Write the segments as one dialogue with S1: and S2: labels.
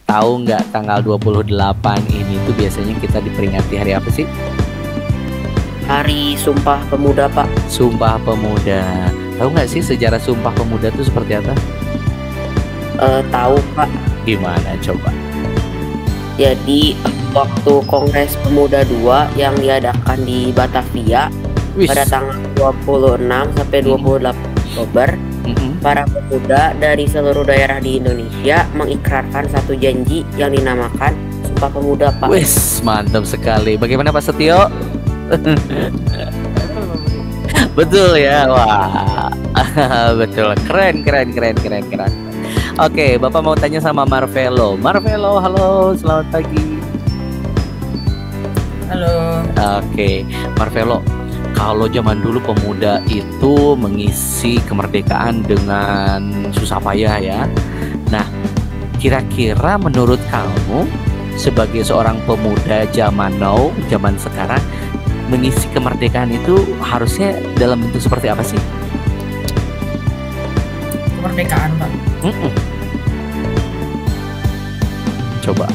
S1: tahu nggak tanggal 28 ini tuh biasanya kita diperingati hari apa sih?
S2: Hari Sumpah Pemuda, Pak.
S1: Sumpah Pemuda. Tahu nggak sih sejarah Sumpah Pemuda itu seperti apa?
S2: Tahu, Pak.
S1: Gimana coba?
S2: Jadi waktu Kongres Pemuda 2 yang diadakan di Batavia
S1: Wis.
S2: pada tanggal 26 sampai 28 Oktober, para pemuda dari seluruh daerah di Indonesia mengikrarkan satu janji yang dinamakan Sumpah Pemuda, Pak.
S1: Wis, mantap sekali. Bagaimana Pak Setio? Betul ya, wah, betul, keren. Oke, Bapak mau tanya sama Marvelo. Marvelo, halo, selamat pagi.
S3: Halo.
S1: Oke, Marvelo, kalau zaman dulu pemuda itu mengisi kemerdekaan dengan susah payah ya. Nah, kira-kira menurut kamu sebagai seorang pemuda zaman now, zaman sekarang, mengisi kemerdekaan itu harusnya dalam bentuk seperti apa sih?
S3: Kemerdekaan, Pak.
S1: Coba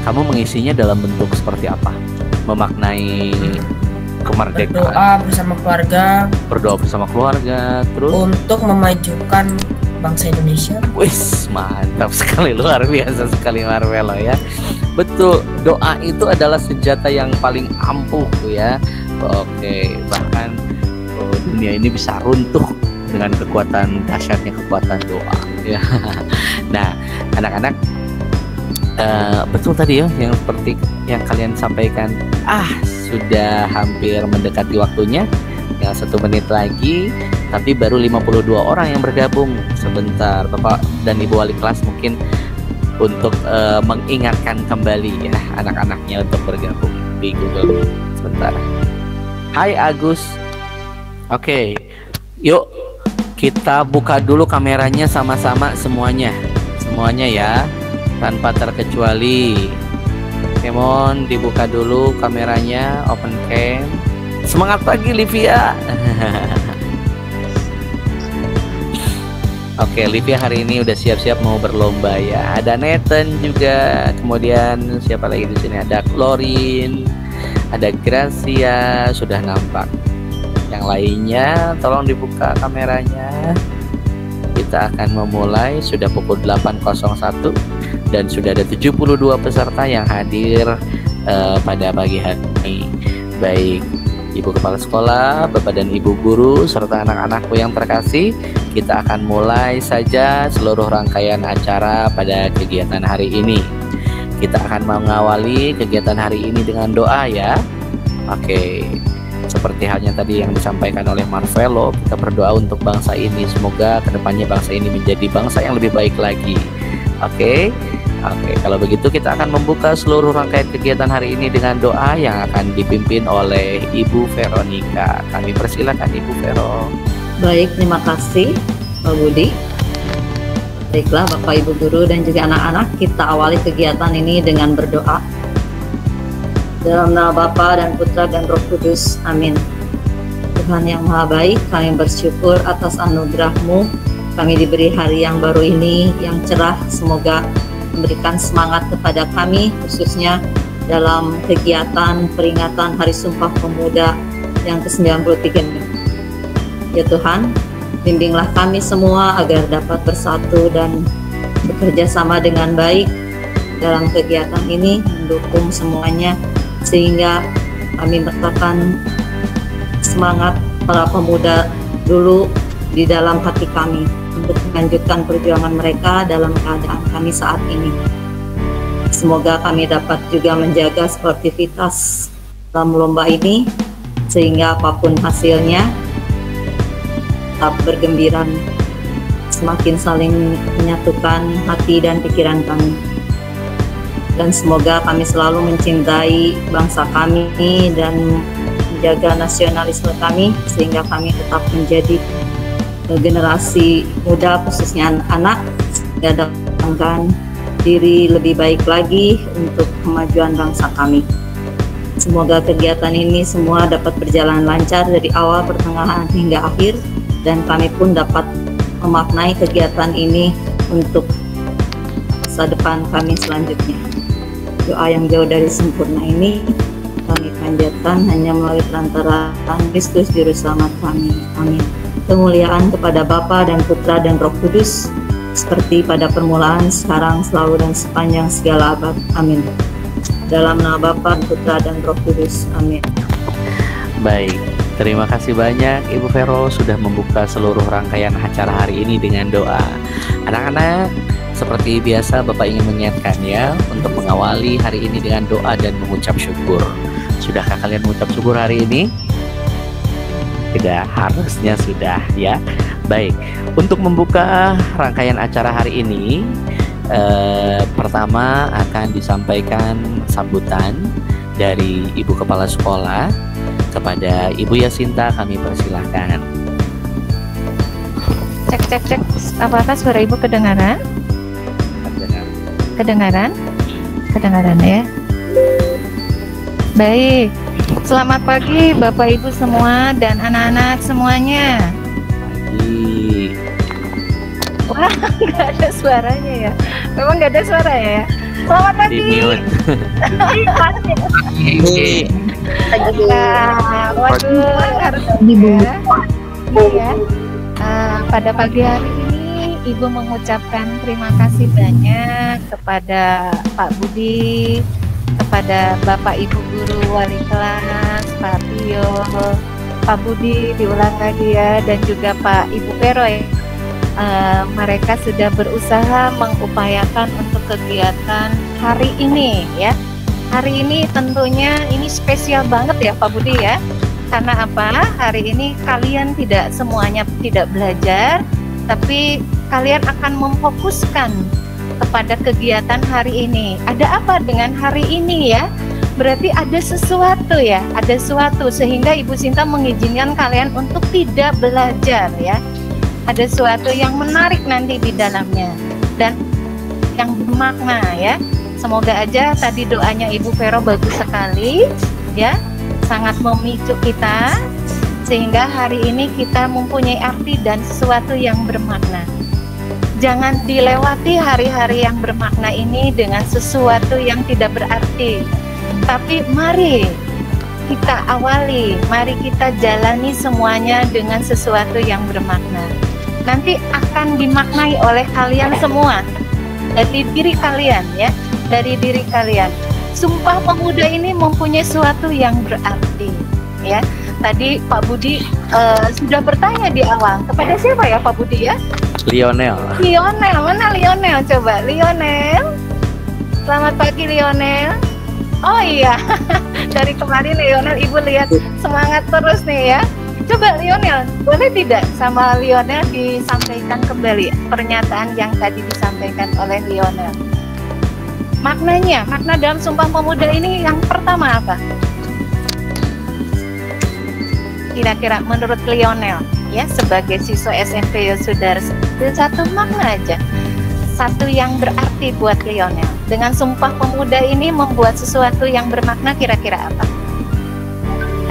S1: kamu mengisinya dalam bentuk seperti apa? Memaknai kemerdekaan.
S3: Berdoa bersama keluarga.
S1: Berdoa bersama keluarga, terus
S3: untuk memajukan bangsa Indonesia.
S1: Wis, mantap sekali, luar biasa sekali Marvelo ya. Betul, doa itu adalah senjata yang paling ampuh ya. Oke, bahkan dunia ini bisa runtuh dengan kekuatan dahsyatnya kekuatan doa ya. Nah, anak-anak, betul tadi ya yang seperti yang kalian sampaikan. Sudah hampir mendekati waktunya, tinggal 1 menit lagi, tapi baru 52 orang yang bergabung. Sebentar, Bapak dan Ibu wali kelas mungkin untuk mengingatkan kembali ya anak-anaknya untuk bergabung di Google Meet. Sebentar. Hai Agus. Oke, yuk kita buka dulu kameranya sama-sama semuanya ya, tanpa terkecuali. Kemon dibuka dulu kameranya, open cam. Semangat pagi Livia. Oke, Livia hari ini udah siap-siap mau berlomba ya. Ada Nathan juga, kemudian siapa lagi di sini? Ada Clorin, ada Gracia, sudah nampak. Yang lainnya, tolong dibuka kameranya. Kita akan memulai, sudah pukul 8.01 dan sudah ada 72 peserta yang hadir pada pagi hari ini. Baik Ibu Kepala Sekolah, Bapak dan Ibu Guru, serta anak-anakku yang terkasih, kita akan mulai saja seluruh rangkaian acara pada kegiatan hari ini. Kita akan mengawali kegiatan hari ini dengan doa ya. Oke, seperti halnya tadi yang disampaikan oleh Marvelo, kita berdoa untuk bangsa ini. Semoga kedepannya bangsa ini menjadi bangsa yang lebih baik lagi. Oke, kalau begitu kita akan membuka seluruh rangkaian kegiatan hari ini dengan doa yang akan dipimpin oleh Ibu Veronica. Kami persilakan Ibu Vero.
S4: Baik, terima kasih Pak Budi. Baiklah Bapak Ibu Guru dan juga anak-anak, kita awali kegiatan ini dengan berdoa. Dalam nama Bapa dan Putra dan Roh Kudus, amin. Tuhan yang Maha Baik, kami bersyukur atas anugerah-Mu. Kami diberi hari yang baru ini, yang cerah, semoga memberikan semangat kepada kami, khususnya dalam kegiatan peringatan Hari Sumpah Pemuda yang ke-93. Ya Tuhan, bimbinglah kami semua agar dapat bersatu dan bekerja sama dengan baik dalam kegiatan ini, mendukung semuanya, sehingga kami merasakan semangat para pemuda dulu di dalam hati kami untuk melanjutkan perjuangan mereka dalam keadaan kami saat ini. Semoga kami dapat juga menjaga sportivitas dalam lomba ini, sehingga apapun hasilnya tetap bergembira, semakin saling menyatukan hati dan pikiran kami. Dan semoga kami selalu mencintai bangsa kami dan menjaga nasionalisme kami, sehingga kami tetap menjadi generasi muda, khususnya anak-anak, sehingga dapat diri lebih baik lagi untuk kemajuan bangsa kami. Semoga kegiatan ini semua dapat berjalan lancar dari awal, pertengahan hingga akhir, dan kami pun dapat memaknai kegiatan ini untuk masa depan kami selanjutnya. Doa yang jauh dari sempurna ini kami panjatkan hanya melalui perantara Kristus Juru Selamat kami. Amin. Kemuliaan kepada Bapa dan Putra dan Roh Kudus, seperti pada permulaan, sekarang, selalu, dan sepanjang segala abad. Amin. Dalam nama Bapa, Putra, dan Roh Kudus. Amin.
S1: Baik, terima kasih banyak Ibu Vero sudah membuka seluruh rangkaian acara hari ini dengan doa. Anak-anak, seperti biasa Bapak ingin mengingatkan ya untuk mengawali hari ini dengan doa dan mengucap syukur. Sudahkah kalian mengucap syukur hari ini? Tidak, harusnya sudah ya. Baik, untuk membuka rangkaian acara hari ini, pertama akan disampaikan sambutan dari Ibu Kepala Sekolah kepada Ibu Yasinta. Kami persilahkan.
S5: Cek. Apakah suara Ibu kedengaran? Kedengaran ya. Baik. Selamat pagi Bapak Ibu semua dan anak-anak semuanya.
S1: Pagi.
S5: Wah, nggak ada suaranya ya. Memang nggak ada suara ya. Selamat pagi.
S1: Di mute.
S5: Waduh, harus ya. Ya. Pada pagi hari ini Ibu mengucapkan terima kasih banyak kepada Pak Budi, kepada Bapak Ibu Guru Wali Kelas, Pak Tio, Pak Budi diulang lagi ya, dan juga Pak Ibu Vero ya. Mereka sudah berusaha mengupayakan untuk kegiatan hari ini ya. Hari ini tentunya ini spesial banget ya Pak Budi ya. Karena apa? Hari ini kalian tidak semuanya tidak belajar, tapi kalian akan memfokuskan kepada kegiatan hari ini. Ada apa dengan hari ini ya? Berarti ada sesuatu ya, ada sesuatu sehingga Ibu Sinta mengizinkan kalian untuk tidak belajar ya. Ada sesuatu yang menarik nanti di dalamnya dan yang bermakna ya. Semoga aja tadi doanya Ibu Vero bagus sekali ya, sangat memicu kita sehingga hari ini kita mempunyai arti dan sesuatu yang bermakna. Jangan dilewati hari-hari yang bermakna ini dengan sesuatu yang tidak berarti. Tapi mari kita awali, mari kita jalani semuanya dengan sesuatu yang bermakna. Nanti akan dimaknai oleh kalian semua, dari diri kalian ya, dari diri kalian. Sumpah Pemuda ini mempunyai sesuatu yang berarti ya. Tadi Pak Budi sudah bertanya di awal, kepada siapa ya Pak Budi ya?
S1: Lionel,
S5: mana Lionel? Coba Lionel. Selamat pagi Lionel. Oh iya, dari kemarin Lionel Ibu lihat semangat terus nih ya. Coba Lionel, boleh tidak sama Lionel disampaikan kembali pernyataan yang tadi disampaikan oleh Lionel? Maknanya, makna dalam Sumpah Pemuda ini yang pertama apa? Kira-kira menurut Lionel ya, sebagai siswa SMP Yosudarso, satu makna aja, satu yang berarti buat Lionel. Dengan Sumpah Pemuda ini membuat sesuatu yang bermakna, kira-kira apa?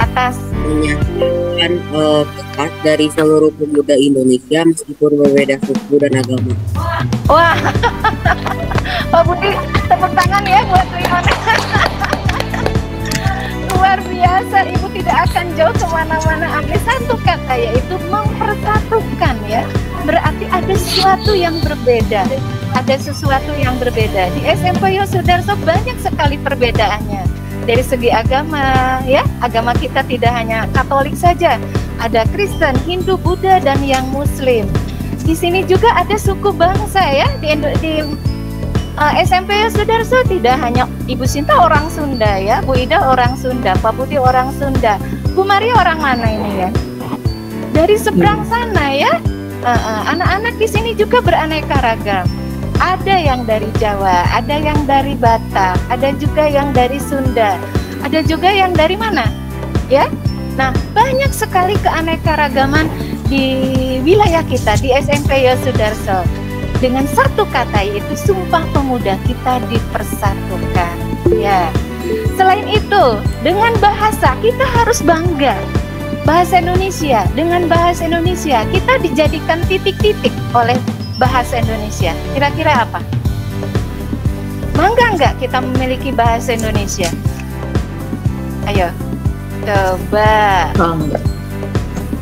S5: Atas
S2: menyatukan pekat dari seluruh pemuda Indonesia meskipun berbeda suku dan agama.
S5: Wah, Pak Budi tepuk tangan ya buat Lionel. Luar biasa, Ibu tidak akan jauh kemana-mana, ambil satu kata yaitu mempersatukan ya. Berarti ada sesuatu yang berbeda, ada sesuatu yang berbeda. Di SMP Yosudarso banyak sekali perbedaannya. Dari segi agama ya, agama kita tidak hanya Katolik saja, ada Kristen, Hindu, Buddha, dan yang Muslim. Di sini juga ada suku bangsa ya. Di SMP Yosudarso tidak hanya Ibu Sinta orang Sunda ya, Bu Ida orang Sunda, Pak Budi orang Sunda, Bu Mari orang mana ini ya? Dari seberang sana ya. Anak-anak di sini juga beraneka ragam. Ada yang dari Jawa, ada yang dari Batak, ada juga yang dari Sunda, ada juga yang dari mana? Ya. Nah, banyak sekali keanekaragaman di wilayah kita di SMP Yosudarso. Dengan satu kata yaitu Sumpah Pemuda, kita dipersatukan. Ya. Selain itu, dengan bahasa kita harus bangga. Bahasa Indonesia, dengan bahasa Indonesia kita dijadikan titik-titik oleh bahasa Indonesia. Kira-kira apa? nggak kita memiliki bahasa Indonesia? Ayo, coba.
S4: Bangga.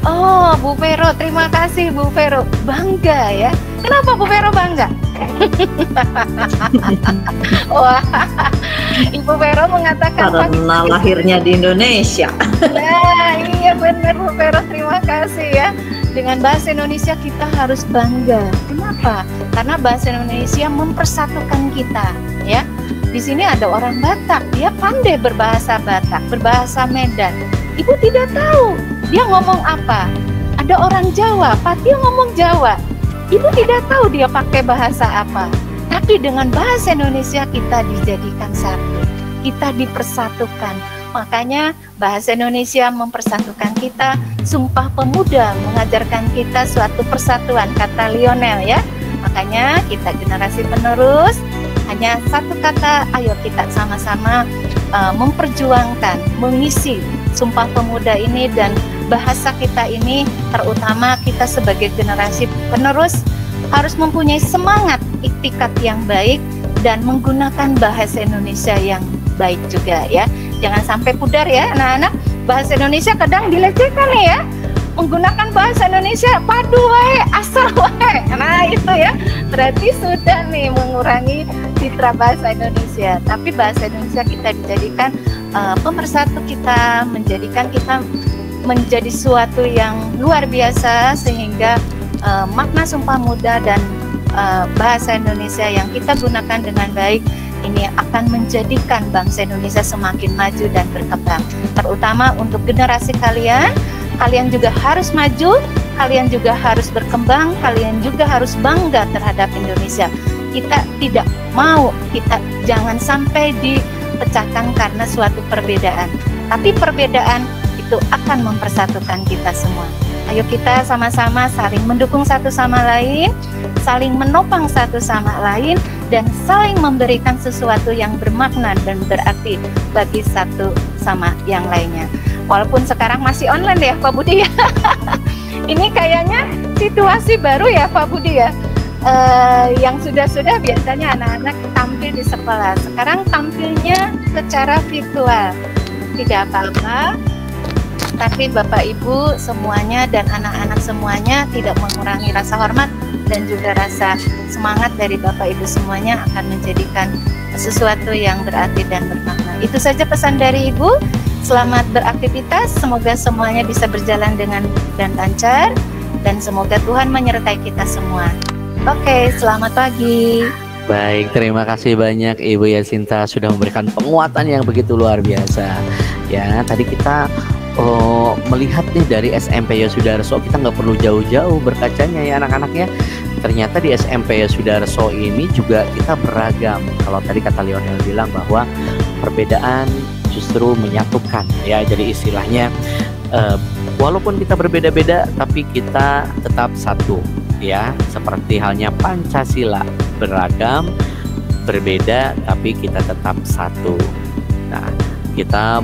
S5: Oh, Bu Vero, terima kasih Bu Vero. Bangga ya. Kenapa Bu Vero bangga? Wah, Ibu Vero mengatakan
S4: Karena lahirnya di Indonesia.
S5: Nah, iya benar Bu Vero, terima kasih ya. Dengan bahasa Indonesia kita harus bangga. Kenapa? Karena bahasa Indonesia mempersatukan kita, ya. Di sini ada orang Batak, dia pandai berbahasa Batak, berbahasa Medan. Ibu tidak tahu dia ngomong apa. Ada orang Jawa, Fatih ngomong Jawa. Ibu tidak tahu dia pakai bahasa apa. Tapi dengan bahasa Indonesia kita dijadikan satu. Kita dipersatukan. Makanya bahasa Indonesia mempersatukan kita. Sumpah Pemuda mengajarkan kita suatu persatuan, kata Lionel ya. Makanya kita generasi penerus hanya satu kata, ayo kita sama-sama memperjuangkan, mengisi Sumpah Pemuda ini dan bahasa kita ini, terutama kita sebagai generasi penerus harus mempunyai semangat iktikat yang baik dan menggunakan bahasa Indonesia yang baik juga ya. Jangan sampai pudar ya anak-anak, bahasa Indonesia kadang dilecehkan nih ya. Menggunakan bahasa Indonesia padu wae, asal wae. Nah itu ya, berarti sudah nih mengurangi citra bahasa Indonesia. Tapi bahasa Indonesia kita dijadikan pemersatu kita, menjadikan kita menjadi suatu yang luar biasa sehingga makna Sumpah Muda dan bahasa Indonesia yang kita gunakan dengan baik ini akan menjadikan bangsa Indonesia semakin maju dan berkembang. Terutama untuk generasi kalian, kalian juga harus maju, kalian juga harus berkembang, kalian juga harus bangga terhadap Indonesia. Kita tidak mau, kita jangan sampai dipecahkan karena suatu perbedaan. Tapi perbedaan itu akan mempersatukan kita semua. Ayo kita sama-sama saling mendukung satu sama lain, saling menopang satu sama lain, dan saling memberikan sesuatu yang bermakna dan berarti bagi satu sama yang lainnya. Walaupun sekarang masih online ya Pak Budi ya. Ini kayaknya situasi baru ya Pak Budi ya. Yang sudah-sudah biasanya anak-anak tampil di sekolah. Sekarang tampilnya secara virtual. Tidak apa-apa. Tapi Bapak Ibu semuanya dan anak-anak semuanya tidak mengurangi rasa hormat dan juga rasa semangat dari Bapak Ibu semuanya akan menjadikan sesuatu yang berarti dan bermakna. Itu saja pesan dari Ibu. Selamat beraktivitas, semoga semuanya bisa berjalan dengan dan lancar dan semoga Tuhan menyertai kita semua. Oke, selamat pagi.
S1: Baik, terima kasih banyak Ibu Yasinta sudah memberikan penguatan yang begitu luar biasa. Ya, tadi kita melihat nih dari SMP Yosudarso, kita nggak perlu jauh-jauh berkacanya ya anak-anaknya. Ternyata di SMP Yosudarso ini juga kita beragam. Kalau tadi kata Lionel bilang bahwa perbedaan justru menyatukan ya. Jadi istilahnya walaupun kita berbeda-beda tapi kita tetap satu ya. Seperti halnya Pancasila, beragam, berbeda tapi kita tetap satu. Nah, kita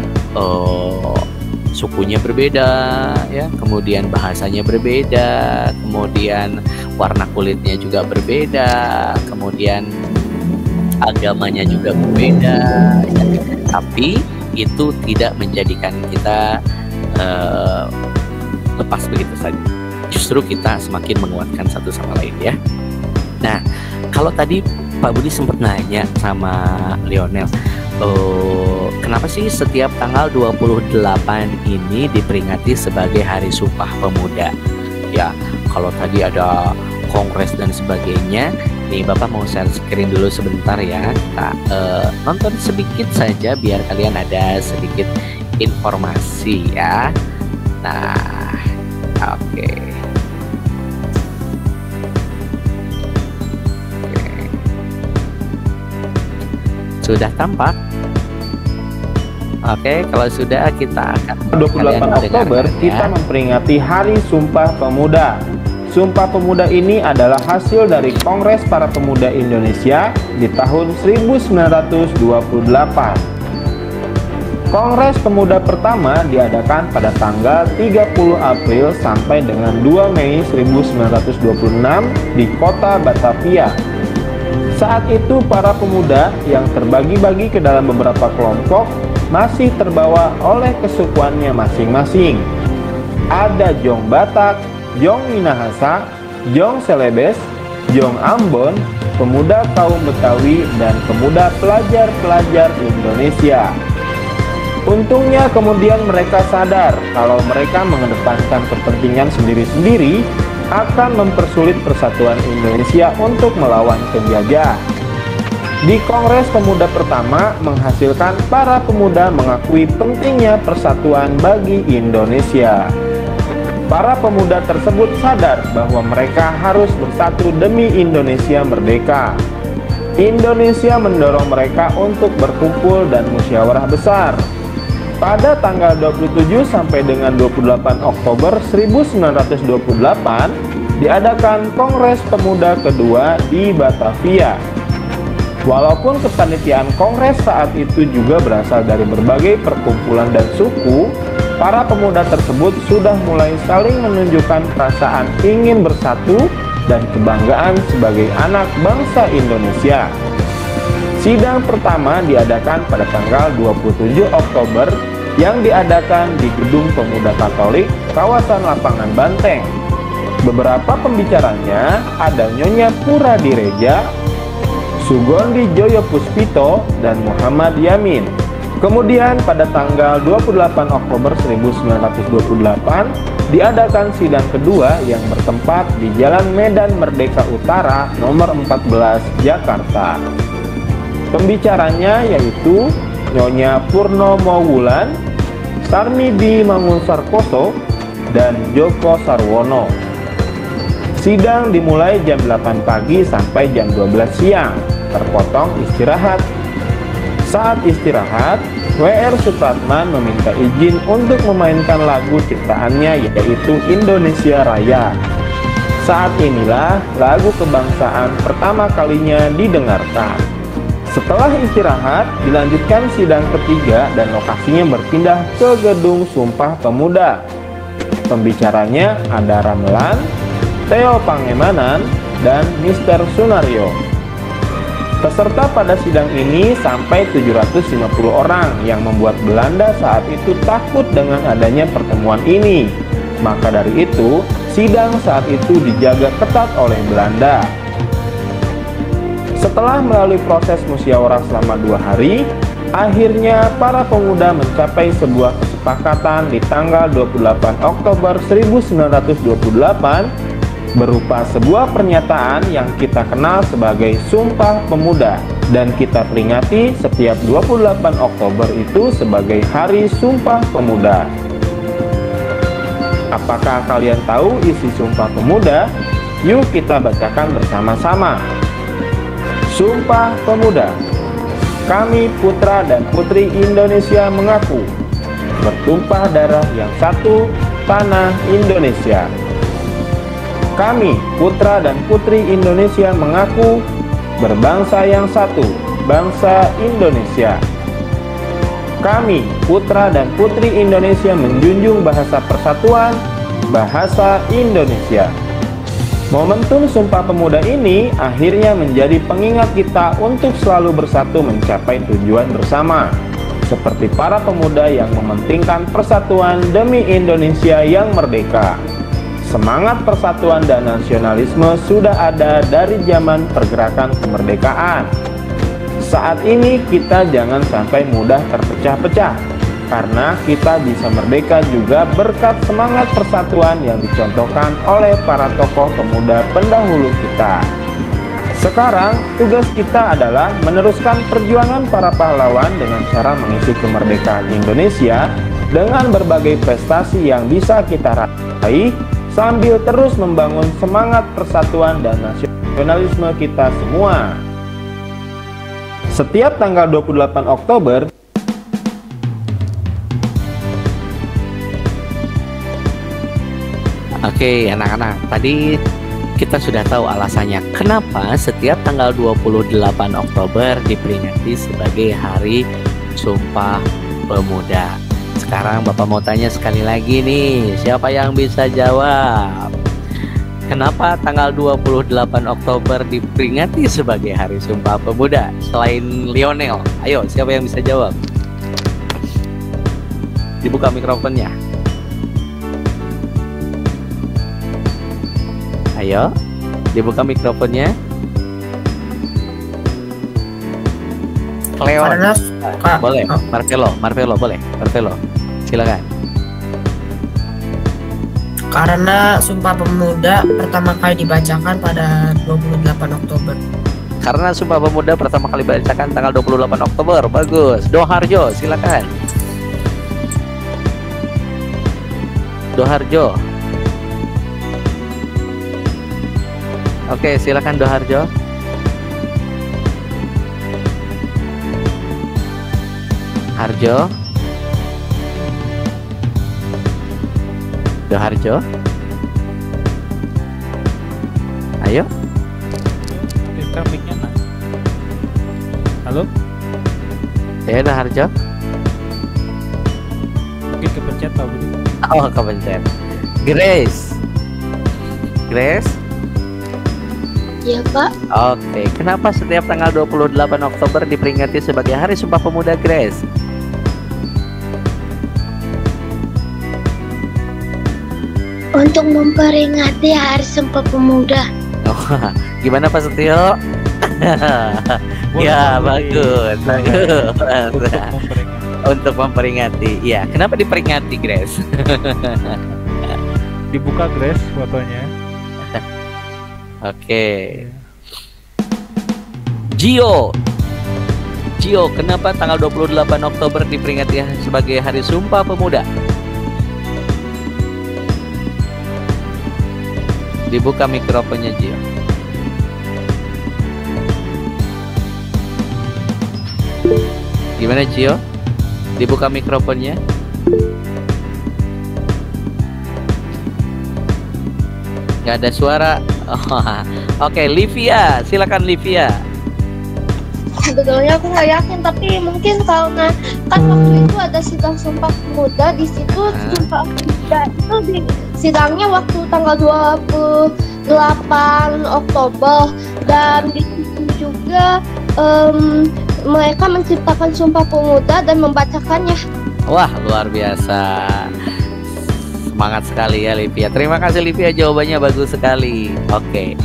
S1: sukunya berbeda ya, kemudian bahasanya berbeda, kemudian warna kulitnya juga berbeda, kemudian agamanya juga berbeda ya. Tapi itu tidak menjadikan kita lepas begitu saja. Justru kita semakin menguatkan satu sama lain ya. Nah, kalau tadi Pak Budi sempat nanya sama Lionel, kenapa sih setiap tanggal 28 ini diperingati sebagai Hari Sumpah Pemuda? Ya, kalau tadi ada kongres dan sebagainya, nih Bapak mau share screen dulu sebentar ya. Kita nonton sedikit saja biar kalian ada sedikit informasi ya. Nah, oke. Sudah tampak? Oke, kalau sudah kita akan
S6: 28 Oktober kita memperingati Hari Sumpah Pemuda. Sumpah Pemuda ini adalah hasil dari Kongres Para Pemuda Indonesia di tahun 1928. Kongres Pemuda pertama diadakan pada tanggal 30 April sampai dengan 2 Mei 1926 di kota Batavia. Saat itu para pemuda yang terbagi-bagi ke dalam beberapa kelompok masih terbawa oleh kesukuannya masing-masing. Ada Jong Batak, Jong Minahasa, Jong Celebes, Jong Ambon, pemuda kaum Betawi, dan pemuda pelajar-pelajar Indonesia. Untungnya kemudian mereka sadar kalau mereka mengedepankan kepentingan sendiri-sendiri akan mempersulit persatuan Indonesia untuk melawan penjajah. Di Kongres Pemuda pertama menghasilkan para pemuda mengakui pentingnya persatuan bagi Indonesia. Para pemuda tersebut sadar bahwa mereka harus bersatu demi Indonesia merdeka. Indonesia mendorong mereka untuk berkumpul dan musyawarah besar. Pada tanggal 27 sampai dengan 28 Oktober 1928 diadakan Kongres Pemuda kedua di Batavia. Walaupun kepanitiaan kongres saat itu juga berasal dari berbagai perkumpulan dan suku, para pemuda tersebut sudah mulai saling menunjukkan perasaan ingin bersatu dan kebanggaan sebagai anak bangsa Indonesia. Sidang pertama diadakan pada tanggal 27 Oktober yang diadakan di Gedung Pemuda Katolik, kawasan Lapangan Banteng. Beberapa pembicaranya ada Nyonya Pura Direja, Sugondi Joyo Puspito, dan Muhammad Yamin. Kemudian pada tanggal 28 Oktober 1928 diadakan sidang kedua yang bertempat di Jalan Medan Merdeka Utara nomor 14 Jakarta. Pembicaranya yaitu Nyonya Purnomo Wulan, Sarmidi Mangunsarkoso, dan Joko Sarwono. Sidang dimulai jam 8 pagi sampai jam 12 siang, terpotong istirahat. Saat istirahat, W.R. Supratman meminta izin untuk memainkan lagu ciptaannya yaitu Indonesia Raya. Saat inilah lagu kebangsaan pertama kalinya didengarkan. Setelah istirahat, dilanjutkan sidang ketiga dan lokasinya berpindah ke Gedung Sumpah Pemuda. Pembicaranya ada Ramelan, Theo Pangemanan, dan Mr. Sunario. Peserta pada sidang ini sampai 750 orang yang membuat Belanda saat itu takut dengan adanya pertemuan ini. Maka dari itu, sidang saat itu dijaga ketat oleh Belanda. Setelah melalui proses musyawarah selama 2 hari, akhirnya para pemuda mencapai sebuah kesepakatan di tanggal 28 Oktober 1928 berupa sebuah pernyataan yang kita kenal sebagai Sumpah Pemuda, dan kita peringati setiap 28 Oktober itu sebagai Hari Sumpah Pemuda. Apakah kalian tahu isi Sumpah Pemuda? Yuk kita bacakan bersama-sama. Sumpah Pemuda. Kami putra dan putri Indonesia mengaku bertumpah darah yang satu, tanah Indonesia. Kami putra dan putri Indonesia mengaku berbangsa yang satu, bangsa Indonesia. Kami putra dan putri Indonesia menjunjung bahasa persatuan, bahasa Indonesia. Momentum Sumpah Pemuda ini akhirnya menjadi pengingat kita untuk selalu bersatu mencapai tujuan bersama, seperti para pemuda yang mementingkan persatuan demi Indonesia yang merdeka. Semangat persatuan dan nasionalisme sudah ada dari zaman pergerakan kemerdekaan. Saat ini kita jangan sampai mudah terpecah-pecah, karena kita bisa merdeka juga berkat semangat persatuan yang dicontohkan oleh para tokoh pemuda pendahulu kita. Sekarang, tugas kita adalah meneruskan perjuangan para pahlawan dengan cara mengisi kemerdekaan Indonesia dengan berbagai prestasi yang bisa kita raih, sambil terus membangun semangat persatuan dan nasionalisme kita semua. Setiap tanggal 28 Oktober,
S1: Oke, anak-anak, tadi kita sudah tahu alasannya kenapa setiap tanggal 28 Oktober diperingati sebagai Hari Sumpah Pemuda. Sekarang Bapak mau tanya sekali lagi nih, siapa yang bisa jawab? Kenapa tanggal 28 Oktober diperingati sebagai Hari Sumpah Pemuda selain Lionel? Ayo, siapa yang bisa jawab? Dibuka mikrofonnya. Ayo, dibuka mikrofonnya. Cleon. Boleh. Marvelo boleh. Marvelo, silakan.
S3: Karena Sumpah Pemuda pertama kali dibacakan pada 28 Oktober.
S1: Karena Sumpah Pemuda pertama kali dibacakan tanggal 28 Oktober. Bagus. Doharjo, silakan. Doharjo. Oke, silakan Doharjo. Harjo. Doharjo. Ayo.
S7: Mic-nya nak. Halo?
S1: Ya, Doharjo.
S7: Mungkin kepencet Pak Budi.
S1: Oh, kepencet. Grace. Grace?
S8: Iya Pak.
S1: Oke, kenapa setiap tanggal 28 Oktober diperingati sebagai Hari Sumpah Pemuda, Grace?
S8: Untuk memperingati Hari Sumpah Pemuda.
S1: Oh, gimana Pak Setio? Ya, bagus. Untuk memperingati. Iya, kenapa diperingati, Grace?
S7: Dibuka Grace fotonya.
S1: Oke. Gio, kenapa tanggal 28 Oktober diperingati sebagai Hari Sumpah Pemuda? Dibuka mikrofonnya, Gio. Gimana, Gio? Dibuka mikrofonnya. Gak ada suara. Oke, Livia, silakan Livia.
S8: Sebetulnya aku nggak yakin, tapi mungkin karena kan waktu itu ada sidang Sumpah Pemuda, di situ Sumpah Pemuda itu di sidangnya waktu tanggal 28 Oktober dan di situ juga mereka menciptakan Sumpah Pemuda dan membacakannya.
S1: Wah, luar biasa. Semangat sekali ya Livia. Terima kasih Livia, jawabannya bagus sekali. Oke.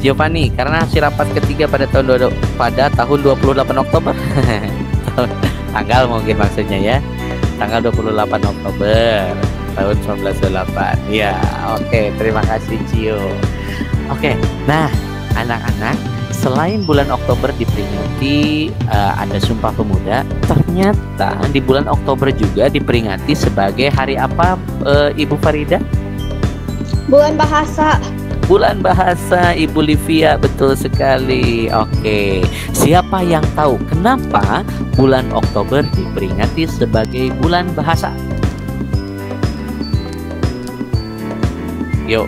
S1: Giovanni, karena hasil rapat ketiga pada tahun 28 Oktober. Tanggal mungkin maksudnya ya. Tanggal 28 Oktober tahun 1928. Ya, oke, terima kasih Gio. Oke. Nah, anak-anak, selain bulan Oktober diperingati ada Sumpah Pemuda, ternyata di bulan Oktober juga diperingati sebagai hari apa, Ibu Farida?
S8: Bulan Bahasa.
S1: Bulan Bahasa, Ibu Livia, betul sekali. Oke, siapa yang tahu kenapa bulan Oktober diperingati sebagai bulan bahasa? Yuk,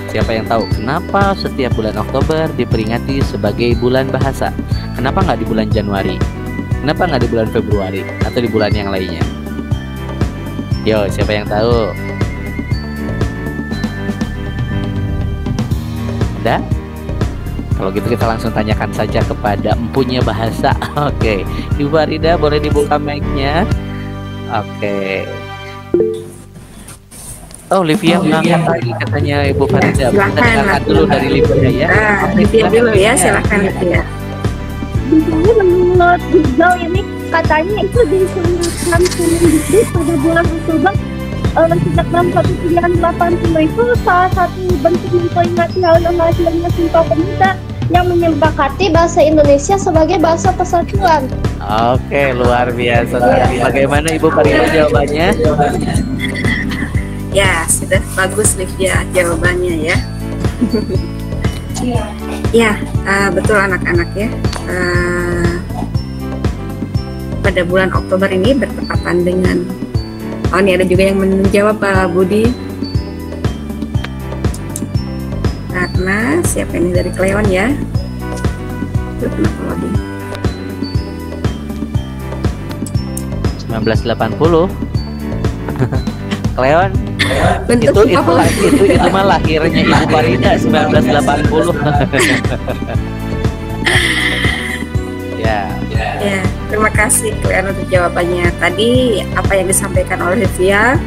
S1: siapa yang tahu kenapa setiap bulan Oktober diperingati sebagai bulan bahasa? Kenapa nggak di bulan Januari? Kenapa nggak di bulan Februari atau di bulan yang lainnya? Yo, siapa yang tahu? Ada? Kalau gitu kita langsung tanyakan saja kepada empunya bahasa. Oke, Ibu Farida boleh dibuka mic-nya. Oke. Oh, Livia mengangkat lagi katanya Ibu Farida. Kita dengarkan dulu dari Livia ya.
S9: Livia dulu ya, silakan Livia.
S8: Di sini menurut Google ini katanya itu diselenggarakan pada bulan Oktober sejak tahun 1980 itu salah satu bentuk memperingati lahirnya Sumpah Pemuda yang menyepakati bahasa Indonesia sebagai bahasa persatuan.
S1: Oke, luar biasa. Bagaimana Ibu Farida jawabannya?
S9: Ya, sudah bagus Livia jawabannya ya. Ya, betul anak-anak ya. Pada bulan Oktober ini bertepatan dengan ini ada juga yang menjawab Pak Budi. Karena siapa ini dari Cleon ya? Itu kenapa lagi?
S1: 1980. Cleon.
S9: bentuk
S1: itu
S9: Sumpah Pemuda.
S1: itu mah lahirnya Ibu Farida 1980. Ya.
S9: Ya, terima kasih Kalian untuk jawabannya. Tadi apa yang disampaikan oleh Livia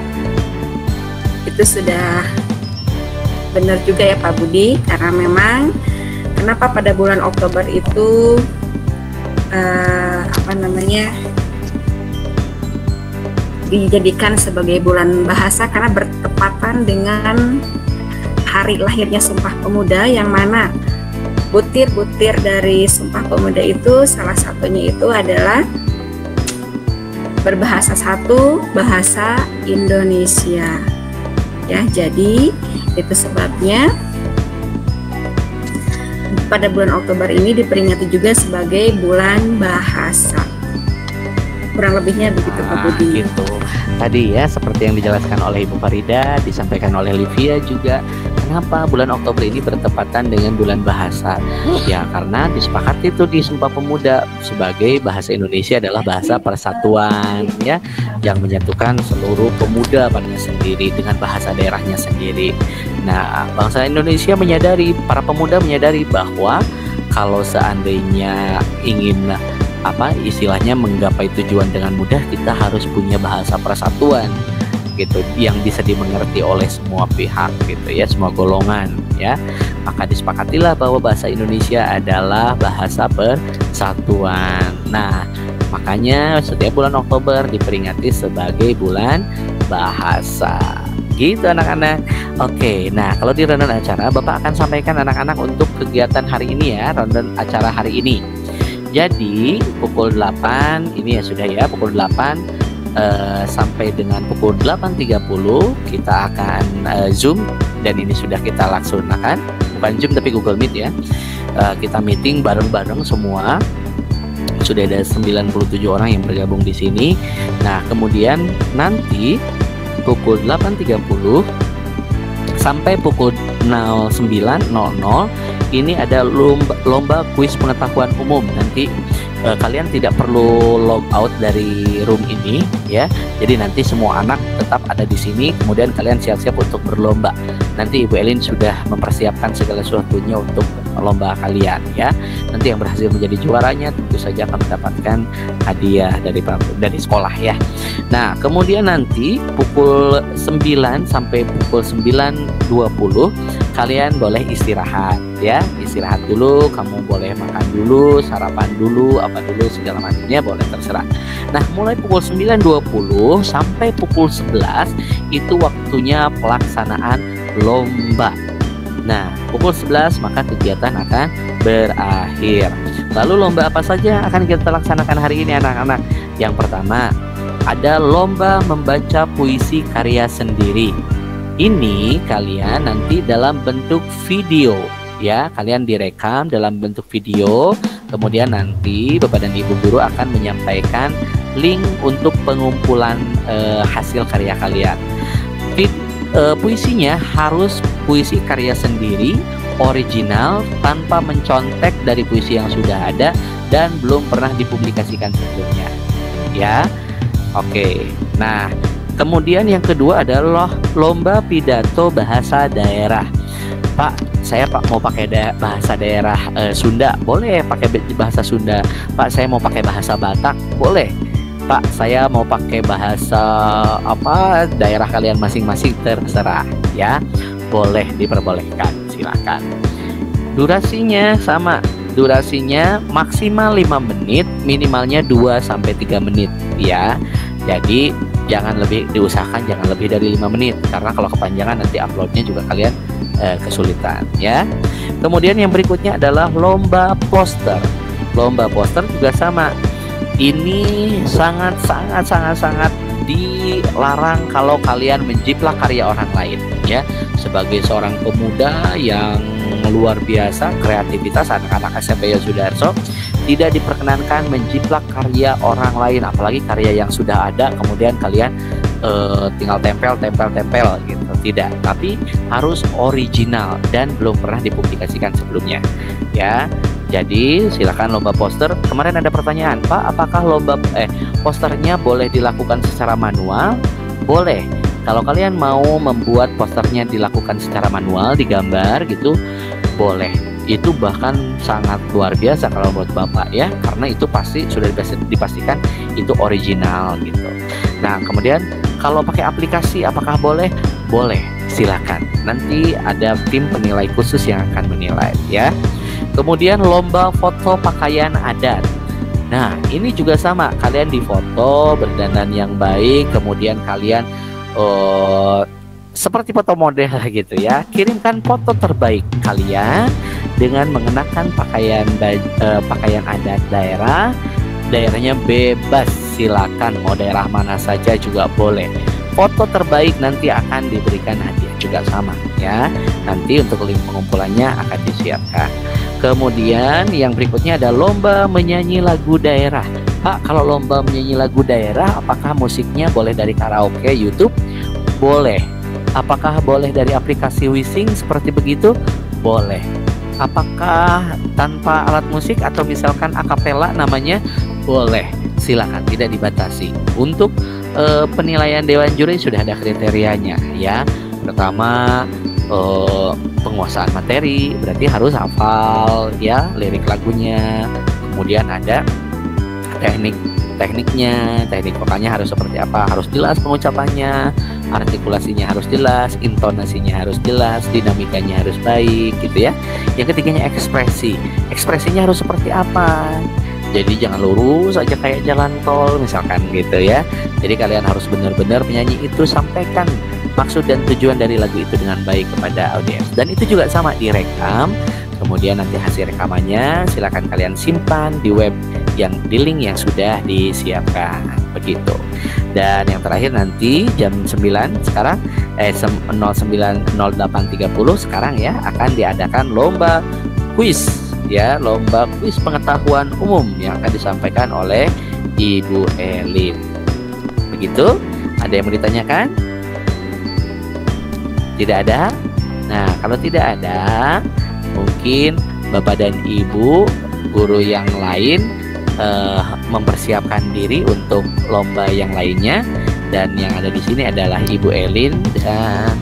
S9: itu sudah benar juga ya Pak Budi, karena memang kenapa pada bulan Oktober itu dijadikan sebagai bulan bahasa, karena bertepatan dengan hari lahirnya Sumpah Pemuda, yang mana butir-butir dari Sumpah Pemuda itu salah satunya itu adalah berbahasa satu, bahasa Indonesia. Ya, jadi itu sebabnya pada bulan Oktober ini diperingati juga sebagai bulan bahasa. Kurang lebihnya begitu Pak Budi.
S1: Gitu. Tadi ya seperti yang dijelaskan oleh Ibu Farida, disampaikan oleh Livia juga. Kenapa bulan Oktober ini bertepatan dengan bulan bahasa? Ya karena disepakati itu di Sumpah Pemuda sebagai bahasa Indonesia adalah bahasa persatuan ya, yang menyatukan seluruh pemuda pada sendiri dengan bahasa daerahnya sendiri. Nah, bangsa Indonesia menyadari, para pemuda menyadari bahwa kalau seandainya ingin istilahnya menggapai tujuan dengan mudah, kita harus punya bahasa persatuan gitu yang bisa dimengerti oleh semua pihak gitu ya, semua golongan ya. Maka disepakatilah bahwa bahasa Indonesia adalah bahasa persatuan. Nah, makanya setiap bulan Oktober diperingati sebagai bulan bahasa. Gitu anak-anak. Oke, nah kalau di rundown acara Bapak akan sampaikan anak-anak untuk kegiatan hari ini ya, rundown acara hari ini. Jadi pukul 8 ini ya sudah ya, pukul 8 sampai dengan pukul 8.30 kita akan Zoom, dan ini sudah kita laksanakan, bukan Zoom tapi Google Meet ya. Kita meeting bareng-bareng semua. Sudah ada 97 orang yang bergabung di sini. Nah, kemudian nanti pukul 8.30 sampai pukul 09.00 ini ada lomba kuis pengetahuan umum. Nanti kalian tidak perlu log out dari room ini ya. Jadi nanti semua anak tetap ada di sini. Kemudian kalian siap-siap untuk berlomba. Nanti Ibu Elin sudah mempersiapkan segala sesuatunya untuk lomba kalian ya. Nanti yang berhasil menjadi juaranya tentu saja akan mendapatkan hadiah dari sekolah ya. Nah, kemudian nanti pukul 9 sampai pukul 9.20 kalian boleh istirahat ya. Istirahat dulu, kamu boleh makan dulu, sarapan dulu, apa dulu segala macamnya boleh, terserah. Nah, mulai pukul 9.20 sampai pukul 11 itu waktunya pelaksanaan lomba. Nah, pukul 11 maka kegiatan akan berakhir. Lalu lomba apa saja akan kita laksanakan hari ini anak-anak? Yang pertama, ada lomba membaca puisi karya sendiri. Ini kalian nanti dalam bentuk video ya, kalian direkam dalam bentuk video. Kemudian nanti Bapak dan Ibu guru akan menyampaikan link untuk pengumpulan hasil karya kalian. Puisinya harus puisi karya sendiri, original, tanpa mencontek dari puisi yang sudah ada dan belum pernah dipublikasikan sebelumnya ya. Oke, nah kemudian yang kedua adalah lomba pidato bahasa daerah. Pak, saya mau pakai bahasa daerah Sunda, boleh pakai bahasa Sunda. Pak, saya mau pakai bahasa Batak, boleh. Pak, saya mau pakai bahasa daerah kalian masing-masing, terserah ya. Boleh, diperbolehkan, silakan. Durasinya sama. Durasinya maksimal 5 menit, minimalnya 2-3 menit ya. Jadi jangan diusahakan jangan lebih dari 5 menit, karena kalau kepanjangan nanti uploadnya juga kalian kesulitan ya. Kemudian yang berikutnya adalah lomba poster. Lomba poster juga sama. Ini sangat dilarang kalau kalian menjiplak karya orang lain ya. Sebagai seorang pemuda yang luar biasa kreativitas, anak-anak SMP Yosudarso tidak diperkenankan menjiplak karya orang lain, apalagi karya yang sudah ada kemudian kalian tinggal tempel gitu, tidak, tapi harus original dan belum pernah dipublikasikan sebelumnya ya. Jadi silakan lomba poster. Kemarin ada pertanyaan, Pak, apakah lomba posternya boleh dilakukan secara manual? Boleh. Kalau kalian mau membuat posternya dilakukan secara manual, digambar gitu, boleh. Itu bahkan sangat luar biasa kalau buat Bapak ya, karena itu pasti sudah dipastikan itu original gitu. Nah, kemudian kalau pakai aplikasi apakah boleh? Boleh, silakan. Nanti ada tim penilai khusus yang akan menilai ya. Kemudian lomba foto pakaian adat. Nah, ini juga sama, kalian difoto berdandan yang baik, kemudian kalian seperti foto model gitu ya. Kirimkan foto terbaik kalian dengan mengenakan pakaian adat daerahnya bebas, silakan mau daerah mana saja juga boleh. Foto terbaik nanti akan diberikan hadiah juga sama ya. Nanti untuk link pengumpulannya akan disiapkan. Kemudian yang berikutnya ada lomba menyanyi lagu daerah. Pak, kalau lomba menyanyi lagu daerah, apakah musiknya boleh dari karaoke, YouTube? Boleh. Apakah boleh dari aplikasi Wising seperti begitu? Boleh. Apakah tanpa alat musik atau misalkan akapela namanya? Boleh. Silakan, tidak dibatasi. Untuk penilaian dewan juri sudah ada kriterianya ya. Pertama, penguasaan materi, berarti harus hafal ya lirik lagunya. Kemudian ada tekniknya, teknik vokalnya harus seperti apa, harus jelas pengucapannya, artikulasinya harus jelas, intonasinya harus jelas, dinamikanya harus baik gitu ya. Yang ketiganya ekspresinya harus seperti apa. Jadi jangan lurus aja kayak jalan tol misalkan gitu ya. Jadi kalian harus benar-benar penyanyi itu sampaikan maksud dan tujuan dari lagu itu dengan baik kepada audiens. Dan itu juga sama, direkam. Kemudian nanti hasil rekamannya silakan kalian simpan di web di link yang sudah disiapkan begitu. Dan yang terakhir nanti jam 9 sekarang 09.08.30 sekarang ya akan diadakan lomba kuis ya, lomba kuis pengetahuan umum yang akan disampaikan oleh Ibu Elin. Begitu? Ada yang mau ditanyakan? Tidak ada? Nah, kalau tidak ada, mungkin Bapak dan Ibu guru yang lain mempersiapkan diri untuk lomba yang lainnya. Dan yang ada di sini adalah Ibu Elin, dan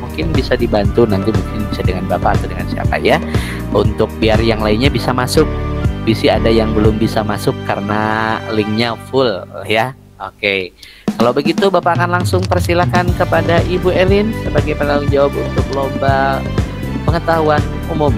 S1: mungkin bisa dibantu nanti, mungkin bisa dengan Bapak atau dengan siapa ya, untuk biar yang lainnya bisa masuk. Bisa ada yang belum bisa masuk karena linknya full ya. Oke. Kalau begitu Bapak akan langsung persilakan kepada Ibu Elin sebagai penanggung jawab untuk lomba pengetahuan umum.